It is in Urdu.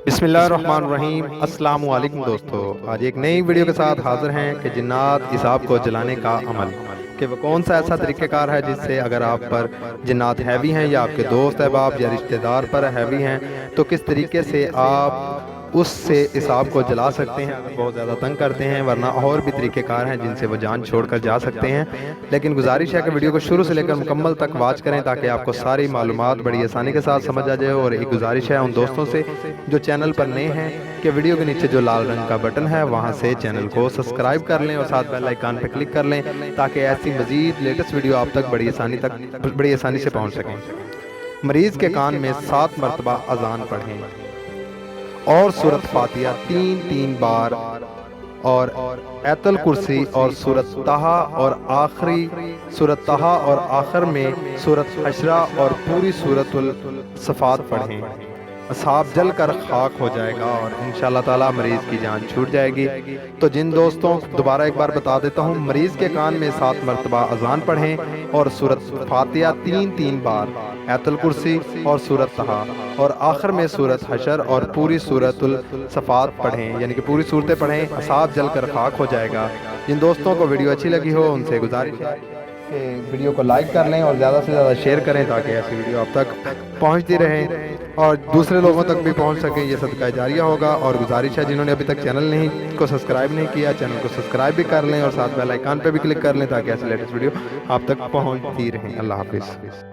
بسم اللہ الرحمن الرحیم۔ السلام علیکم دوستو، آج ایک نئی ویڈیو کے ساتھ حاضر ہیں کہ جنات اساب کو جلانے کا عمل کہ وہ کون سا ایسا طریقہ کار ہے جس سے اگر آپ پر جنات ہیوی ہیں یا آپ کے دوست احباب یا رشتہ دار پر ہیوی ہیں تو کس طریقے سے آپ اس سے اساب کو جلا سکتے ہیں اگر بہت زیادہ تنگ کرتے ہیں، ورنہ اور بھی طریقہ کار ہیں جن سے وہ جان چھوڑ کر جا سکتے ہیں۔ لیکن گزارش ہے کہ ویڈیو کو شروع سے لے کر مکمل تک واچ کریں تاکہ آپ کو ساری معلومات بڑی آسانی کے ساتھ سمجھ آ جائے۔ اور ایک گزارش ہے ان دوستوں سے جو چینل پر نئے ہیں کہ ویڈیو کے نیچے جو لال رنگ کا بٹن ہے وہاں سے چینل کو سبسکرائب کر لیں اور ساتھ بیل آئیکن پہ کلک کر لیں تاکہ ایسی مزید لیٹسٹ ویڈیو آپ تک بڑی آسانی سے پہنچ سکیں۔ مریض کے کان میں 7 مرتبہ اذان پڑھیں اور سورۃ فاتحہ 3 بار اور آیت الکرسی اور سورۃ طٰہٰ اور آخر میں سورۃ حشر اور پوری سورۃ الصفات پڑھیں۔ اصحاب جل کر خاک ہو جائے گا اور انشاءاللہ تعالی مریض کی جان چھوٹ جائے گی۔ تو جن دوستوں دوبارہ ایک بار بتا دیتا ہوں، مریض کے کان میں 7 مرتبہ اذان پڑھیں اور سورۃ فاتحہ 3 بار، آیت الکرسی اور سورۃ طٰہٰ اور آخر میں سورۃ حشر اور پوری سورۃ الصفات پڑھیں، یعنی کہ پوری صورتیں پڑھیں، اصحاب جل کر خاک ہو جائے گا۔ جن دوستوں کو ویڈیو اچھی لگی ہو ان سے گزارش ہے کہ ویڈیو کو لائک کر لیں اور زیادہ سے زیادہ شیئر کریں تاکہ ایسی ویڈیو آپ تک پہنچتی رہیں اور دوسرے لوگوں تک بھی پہنچ سکیں، یہ صدقہ جاریہ ہوگا۔ اور گزارش ہے جنہوں نے ابھی تک چینل کو سبسکرائب نہیں کیا، چینل کو سبسکرائب بھی کر لیں اور ساتھ بیل آئیکن پہ بھی کلک کر لیں تاکہ ایسی لیٹسٹ ویڈیو آپ تک پہنچتی رہیں۔ اللہ حافظ۔